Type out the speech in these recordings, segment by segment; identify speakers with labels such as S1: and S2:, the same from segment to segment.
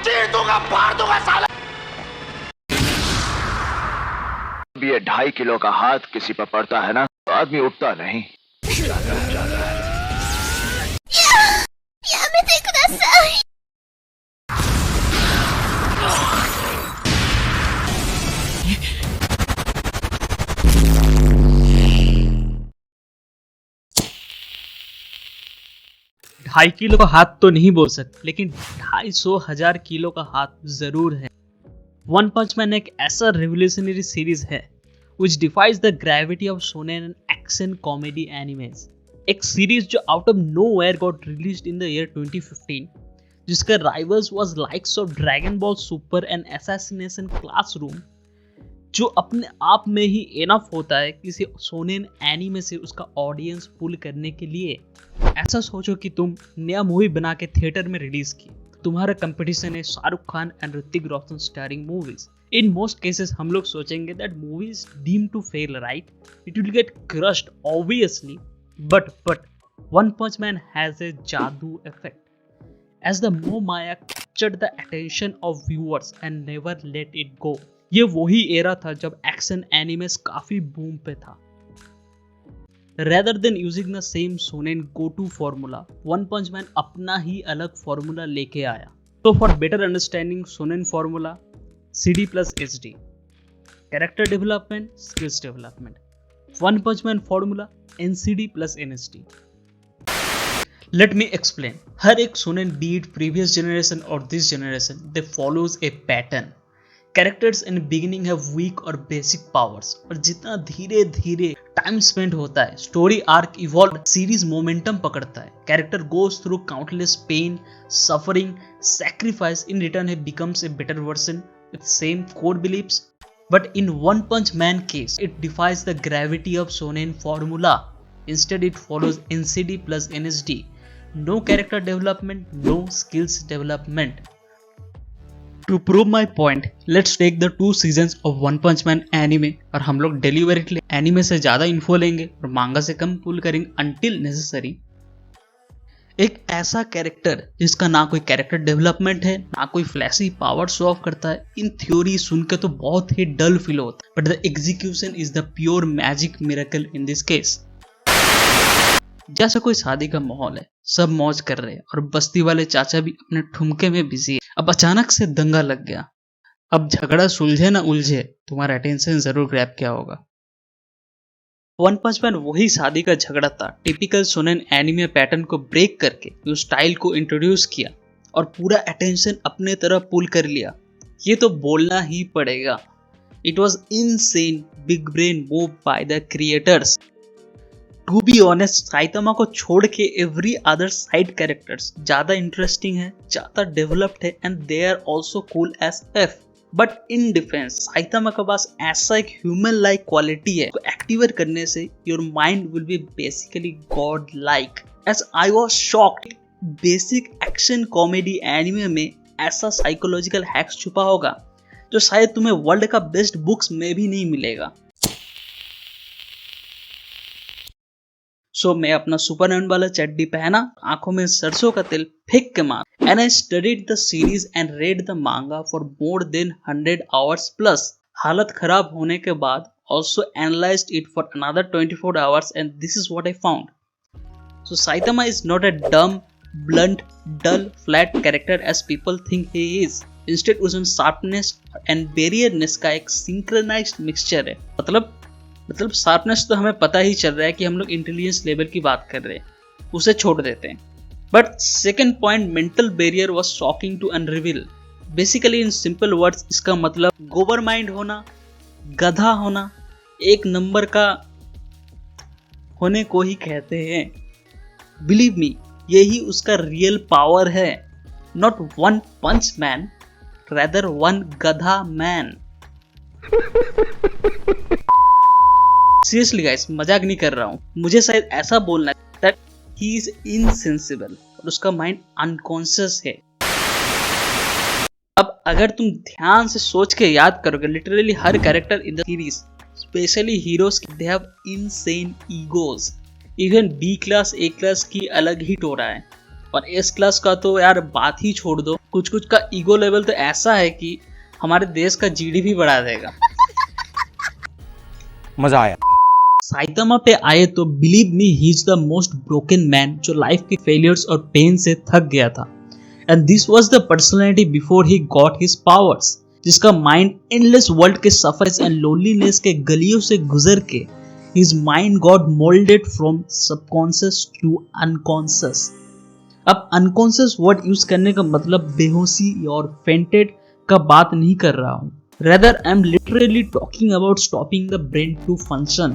S1: चीर दूंगा, फाड़ दूंगा साला।
S2: ये 2.5 किलो का हाथ किसी पर पड़ता है ना तो आदमी उठता नहीं।
S3: やめてください。
S4: ढाई किलो का हाथ तो नहीं बोल सकते, लेकिन 250,000 किलो का हाथ जरूर है। वन पंच मैन एक ऐसा रेवोल्यूशनरी सीरीज है which defies the gravity of shonen and action comedy animes। एक सीरीज जो out of nowhere got released in the year 2015, जिसका rivals was likes of dragon ball super and assassination classroom, जो अपने आप में ही enough होता है किसी शोनेन एनीमे से उसका ऑडियंस पुल करने के लिए। ऐसा सोचो कि तुम नया मूवी बना के थिएटर में रिलीज की, तुम्हारा कंपटीशन है Shahrukh Khan and Hrithik Roshan starring movies. In most cases हम लोग सोचेंगे that movie is deemed to fail, right? It will get crushed obviously, but one punch man has a जादू effect as the Moh-Maya captured the attention of viewers and never let it go। ये वही era था जब action animes काफी boom पे था। Rather than using the same shonen go-to formula, One Punch Man अपना ही अलग फॉर्मूला लेके आया। So for better understanding shonen formula, CD plus HD, character development, skills development, One Punch Man formula, NCD plus NSD। Let me explain। हर एक shonen, be it previous generation or this generation, they follows a pattern। Characters in beginning have weak or basic powers, और जितना धीरे धीरे time spend होता है, story arc evolve, series momentum पकड़ता है, character goes through countless pain, suffering, sacrifice, in return he becomes a better version with same core beliefs। But in One Punch Man case, it defies the gravity of shonen formula। Instead it follows NCD plus NSD। No character development, no skills development। To prove my point, let's take the 2 seasons of One Punch Man anime और हम लोग deliberately anime से ज़्यादा info लेंगे और manga से कम pull करेंगे until necessary। एक ऐसा कैरेक्टर जिसका ना कोई कैरेक्टर डेवलपमेंट है, ना कोई फ्लैशी पावर शो ऑफ करता है, इन थ्योरी सुन के तो बहुत ही डल फील होता है, but the execution is the pure magic miracle in this case. जैसा कोई शादी का माहौल है, सब मौज कर रहे हैं और बस्ती वाले चाचा भी अपने ठुमके में बिजी है। अब अचानक से दंगा लग गया। अब झगड़ा सुलझे ना उलझे, तुम्हारा अटेंशन जरूर ग्रैब किया होगा। वन पंच मैन वही शादी का झगड़ा था। टिपिकल शोनेन एनिमे पैटर्न को ब्रेक करके जो स्टाइल को इंट्रोड्यूस किया और पूरा अटेंशन अपने तरफ पुल कर लिया। ये तो बोलना ही पड़ेगा, it was insane big brain move by the creators. To be honest, Saitama को छोड़ के एवरी अदर साइड कैरेक्टर्स ज्यादा इंटरेस्टिंग है, ज्यादा डेवलप्ड है and they are also cool as F. But in defence, Saitama के पास ऐसा एक ह्यूमन लाइक क्वालिटी है, एक्टिवेट करने से your mind will be basically god like. As I was shocked, basic action comedy anime में ऐसा साइकोलॉजिकल हैक्स छुपा होगा जो शायद तुम्हें वर्ल्ड का बेस्ट बुक्स में भी नहीं मिलेगा। सो मैं अपना सुपरमैन वाला चड्डी पहना, आंखों में सरसों का तेल फेंक के मार, and I studied the series and read the मांगा for more than 100 hours plus. हालत खराब होने के बाद also analyzed it for another 24 hours and this is what I found। So Saitama is not a dumb, blunt, dull, flat character as people think he is। Instead उसमें sharpness and barrierness का एक synchronized mixture है। मतलब sharpness तो हमें पता ही चल रहा है कि हम लोग इंटेलिजेंस लेवल की बात कर रहे हैं, उसे छोड़ देते हैं। But second point, mental barrier was shocking to unreveal. Basically in simple words इसका मतलब गोबर माइंड होना, गधा होना, एक नंबर का होने को ही कहते हैं। बिलीव मी, यही उसका रियल पावर है। Not one punch man, rather one गधा मैन। सीरियसली गाइस, मजाक नहीं कर रहा हूँ, मुझे शायद ऐसा बोलना है दैट ही इज इनसेंसिबल और उसका माइंड अनकॉन्शियस है। अब अगर तुम ध्यान से सोच के याद करोगे, लिटरली हर character in the series, specially heroes, they have insane egos. Even B class A class की अलग ही टोरा है। और एस क्लास का तो यार बात ही छोड़ दो, कुछ कुछ का ईगो लेवल तो ऐसा है कि हमारे देश का जीडीपी बढ़ा देगा।
S5: मजा आया।
S4: साइतामा पे आए तो believe me he is the most broken man जो लाइफ के फेलियर्स और पेन से थक गया था। And this was the personality before he got his powers, जिसका माइंड एंडलेस वर्ल्ड के सफर्स एंड लोनलीनेस के गलियों से गुजर के his mind got moulded from subconscious to unconscious. अब अनकॉन्शियस वर्ड यूज करने का मतलब बेहोशी और फेंटेड का बात नहीं कर रहा हूँ, rather I am literally talking about stopping the brain to function.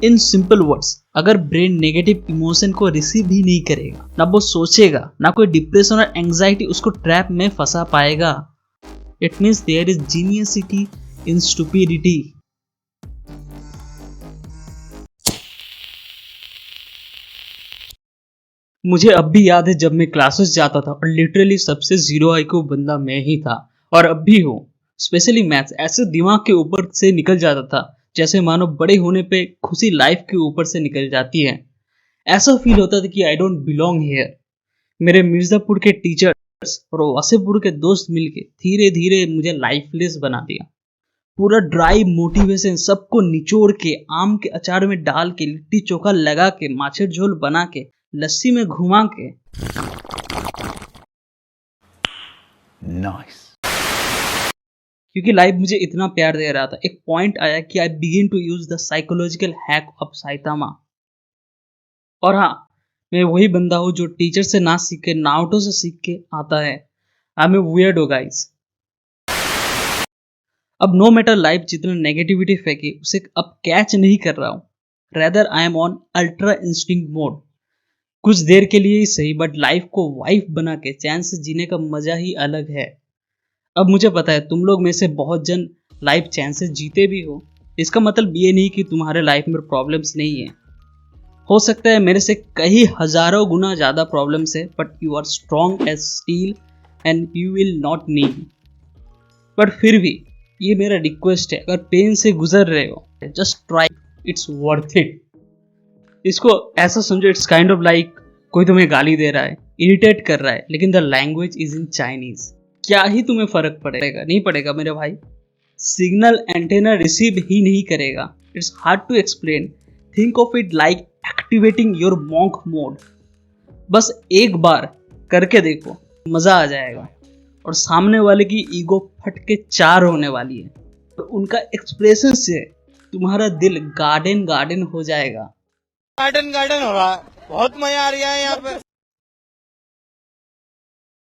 S4: In simple words, अगर ब्रेन नेगेटिव इमोशन को रिसीव ही नहीं करेगा, ना वो सोचेगा, ना कोई डिप्रेशन और एंजाइटी उसको ट्रैप में फंसा पाएगा। It means there is geniusity in stupidity. मुझे अब भी याद है जब मैं क्लासेस जाता था और लिटरली सबसे जीरो आईक्यू बंदा मैं ही था, और अब भी हूँ। स्पेशली मैथ्स ऐसे दिमाग के ऊपर से निकल जाता था जैसे मानो बड़े होने पे खुशी लाइफ के ऊपर से निकल जाती है। ऐसा फील होता था कि आई डोंट बिलोंग हियर। मेरे मिर्जापुर के टीचर्स और वासेपुर के दोस्त मिलके धीरे धीरे मुझे लाइफलेस बना दिया। पूरा ड्राई मोटिवेशन सबको निचोड़ के, आम के अचार में डाल के, लिट्टी चोखा लगा के, माछर झोल बना के, लस्सी में घुमा के।
S5: नाइस।
S4: क्योंकि लाइफ मुझे इतना प्यार दे रहा था, एक पॉइंट आया कि I begin to use the psychological hack of Saitama. और हाँ, मैं वही बंदा हूँ जो टीचर से ना सीख के, नाउटो से सीख के आता है। I am a weirdo guys. अब नो मैटर लाइफ जितना नेगेटिविटी फेंके उसे अब कैच नहीं कर रहा हूँ, rather I am on ultra instinct mode. कुछ देर के लिए ही सही, बट लाइफ को वाइफ बना के चैन से जीने का मजा ही अलग है। अब मुझे पता है तुम लोग में से बहुत जन लाइफ चैन से जीते भी हो। इसका मतलब ये नहीं कि तुम्हारे लाइफ में प्रॉब्लम्स नहीं है। हो सकता है मेरे से कई हजारों गुना ज़्यादा प्रॉब्लम्स है, but you are strong as steel and you will not need. But फिर भी ये मेरा रिक्वेस्ट है, अगर पेन से गुजर रहे हो just try, it's worth it. इसको ऐसा समझो, इट्स काइंड ऑफ लाइक कोई तुम्हें गाली दे रहा है, इरिटेट कर रहा है, लेकिन the language is in Chinese. क्या ही तुम्हें फर्क पड़ेगा? नहीं पड़ेगा मेरे भाई। सिग्नल एंटेना रिसीव ही नहीं करेगा। It's hard to explain. Think of it like activating your monk mode. बस एक बार करके देखो, मजा आ जाएगा। और सामने वाले की ईगो फट के चार होने वाली है, और उनका एक्सप्रेशन से तुम्हारा दिल गार्डन गार्डन हो जाएगा।
S1: गार्डन गार्डन हो रहा है, बहुत मजा आ रहा है यहाँ पे।